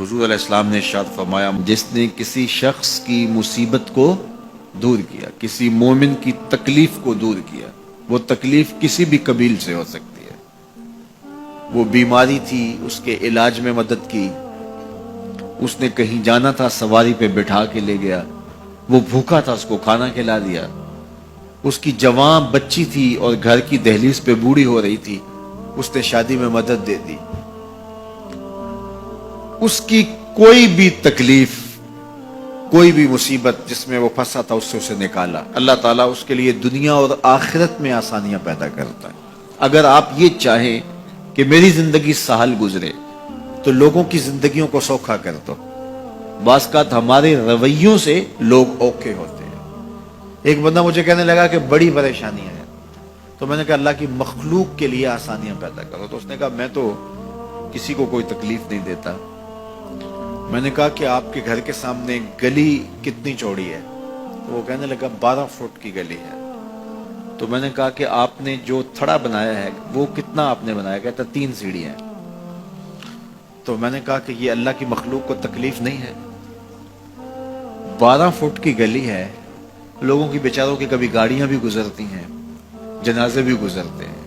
حضور علیہ السلام نے ارشاد فرمایا، جس نے کسی شخص کی مصیبت کو دور کیا، کسی مومن کی تکلیف کو دور کیا، وہ تکلیف کسی بھی قبیل سے ہو سکتی ہے، وہ بیماری تھی اس کے علاج میں مدد کی، اس نے کہیں جانا تھا سواری پہ بٹھا کے لے گیا، وہ بھوکا تھا اس کو کھانا کھلا دیا، اس کی جوان بچی تھی اور گھر کی دہلیز پہ بوڑھی ہو رہی تھی، اس نے شادی میں مدد دے دی، اس کی کوئی بھی تکلیف، کوئی بھی مصیبت جس میں وہ پھنسا تھا اس سے اسے نکالا۔ اللہ تعالیٰ اس کے لیے دنیا اور آخرت میں آسانیاں پیدا کرتا ہے۔ اگر آپ یہ چاہیں کہ میری زندگی سہل گزرے تو لوگوں کی زندگیوں کو سوکھا کر دو۔ بعض اوقات ہمارے رویوں سے لوگ اوکھے ہوتے ہیں۔ ایک بندہ مجھے کہنے لگا کہ بڑی پریشانیاں ہیں، تو میں نے کہا اللہ کی مخلوق کے لیے آسانیاں پیدا کرو۔ تو اس نے کہا میں تو کسی کو کوئی تکلیف نہیں دیتا۔ میں نے کہا کہ آپ کے گھر کے سامنے گلی کتنی چوڑی ہے؟ تو وہ کہنے لگا 12 فٹ کی گلی ہے۔ تو میں نے کہا کہ آپ نے جو تھڑا بنایا ہے وہ کتنا آپ نے بنایا؟ کہتا 3 سیڑھیاں ہیں۔ تو میں نے کہا کہ یہ اللہ کی مخلوق کو تکلیف نہیں ہے؟ 12 فٹ کی گلی ہے، لوگوں کی بیچاروں کی کبھی گاڑیاں بھی گزرتی ہیں، جنازے بھی گزرتے ہیں،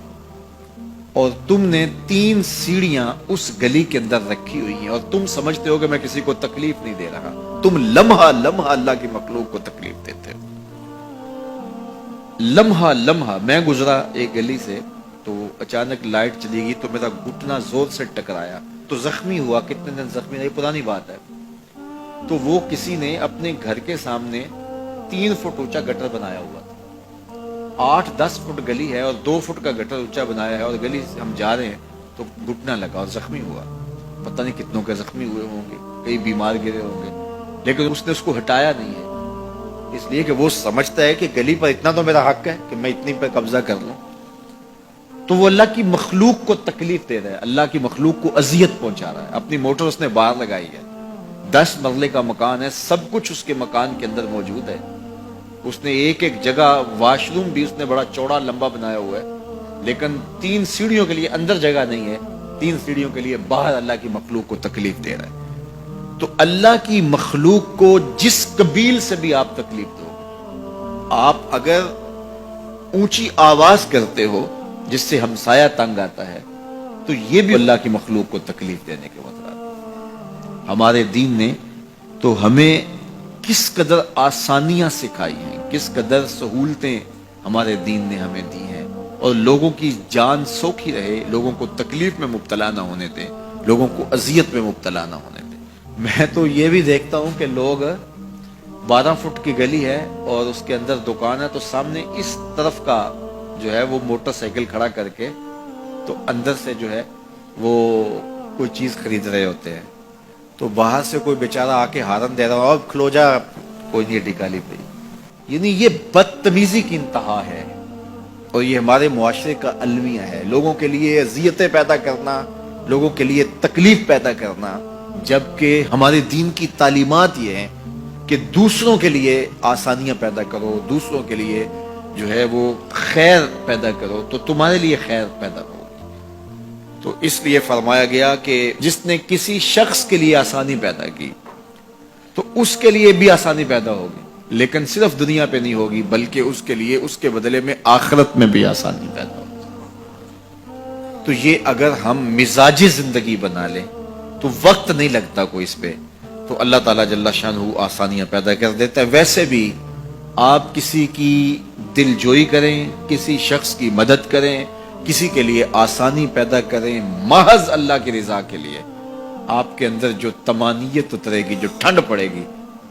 اور تم نے 3 سیڑھیاں اس گلی کے اندر رکھی ہوئی ہیں، اور تم سمجھتے ہو کہ میں کسی کو تکلیف نہیں دے رہا۔ تم لمحہ لمحہ اللہ کی مخلوق کو تکلیف دیتے ہو۔ لمحہ لمحہ میں گزرا ایک گلی سے تو اچانک لائٹ چلی گئی تو میرا گھٹنا زور سے ٹکرایا تو زخمی ہوا۔ کتنے دن زخمی نہیں، پرانی بات ہے۔ تو وہ کسی نے اپنے گھر کے سامنے 3 فٹ اونچا گٹر بنایا ہوا تھا۔ 8-10 فٹ گلی ہے اور 2 فٹ کا گٹر اونچا بنایا ہے، اور گلی سے ہم جا رہے ہیں تو گھٹنا لگا اور زخمی ہوا۔ پتہ نہیں کتنوں کے زخمی ہوئے ہوں گے، کئی بیمار گرے ہوں گے، لیکن اس نے اس کو ہٹایا نہیں ہے، اس لیے کہ وہ سمجھتا ہے کہ گلی پر اتنا تو میرا حق ہے کہ میں اتنی پر قبضہ کر لوں۔ تو وہ اللہ کی مخلوق کو تکلیف دے رہا ہے، اللہ کی مخلوق کو اذیت پہنچا رہا ہے۔ اپنی موٹر اس نے باہر لگائی ہے، 10 مرلے کا مکان ہے، سب کچھ اس کے مکان کے اندر موجود ہے۔ اس نے ایک جگہ واش روم بھی اس نے بڑا چوڑا لمبا بنایا ہوا ہے، لیکن 3 سیڑھیوں کے لیے اندر جگہ نہیں ہے، 3 سیڑھیوں کے لیے باہر اللہ کی مخلوق کو تکلیف دے رہا ہے۔ تو اللہ کی مخلوق کو جس قبیل سے بھی آپ تکلیف دو، آپ اگر اونچی آواز کرتے ہو جس سے ہمسایہ تنگ آتا ہے تو یہ بھی اللہ کی مخلوق کو تکلیف دینے کے مطابق۔ ہمارے دین نے تو ہمیں کس قدر آسانیاں سکھائی ہیں، کس قدر سہولتیں ہمارے دین نے ہمیں دی ہیں، اور لوگوں کی جان سوکھی رہے، لوگوں کو تکلیف میں مبتلا نہ ہونے دیں، لوگوں کو اذیت میں مبتلا نہ ہونے دیں۔ میں تو یہ بھی دیکھتا ہوں کہ لوگ 12 فٹ کی گلی ہے اور اس کے اندر دکان ہے، تو سامنے اس طرف کا جو ہے وہ موٹر سائیکل کھڑا کر کے تو اندر سے جو ہے وہ کوئی چیز خرید رہے ہوتے ہیں، تو باہر سے کوئی بیچارہ آ کے ہارن دے رہا ہو، اب کھلو جا، کوئی نہیں ٹکالی پہ۔ یعنی یہ بدتمیزی کی انتہا ہے، اور یہ ہمارے معاشرے کا المیہ ہے، لوگوں کے لیے اذیتیں پیدا کرنا، لوگوں کے لیے تکلیف پیدا کرنا، جبکہ ہمارے دین کی تعلیمات یہ ہیں کہ دوسروں کے لیے آسانیاں پیدا کرو، دوسروں کے لیے جو ہے وہ خیر پیدا کرو تو تمہارے لیے خیر پیدا ہوگی۔ تو اس لیے فرمایا گیا کہ جس نے کسی شخص کے لیے آسانی پیدا کی تو اس کے لیے بھی آسانی پیدا ہوگی، لیکن صرف دنیا پہ نہیں ہوگی بلکہ اس کے لیے اس کے بدلے میں آخرت میں بھی آسانی پیدا ہوگی۔ تو یہ اگر ہم مزاجی زندگی بنا لیں تو وقت نہیں لگتا کوئی اس پہ، تو اللہ تعالیٰ جل شانہ آسانیاں پیدا کر دیتا ہے۔ ویسے بھی آپ کسی کی دل جوئی کریں، کسی شخص کی مدد کریں، کسی کے لیے آسانی پیدا کریں محض اللہ کی رضا کے لیے، آپ کے اندر جو طمانینت اترے گی، جو ٹھنڈ پڑے گی،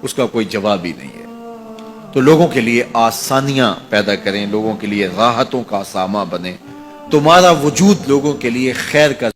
اس کا کوئی جواب ہی نہیں ہے۔ تو لوگوں کے لیے آسانیاں پیدا کریں، لوگوں کے لیے راحتوں کا سامان بنیں، تمہارا وجود لوگوں کے لیے خیر کا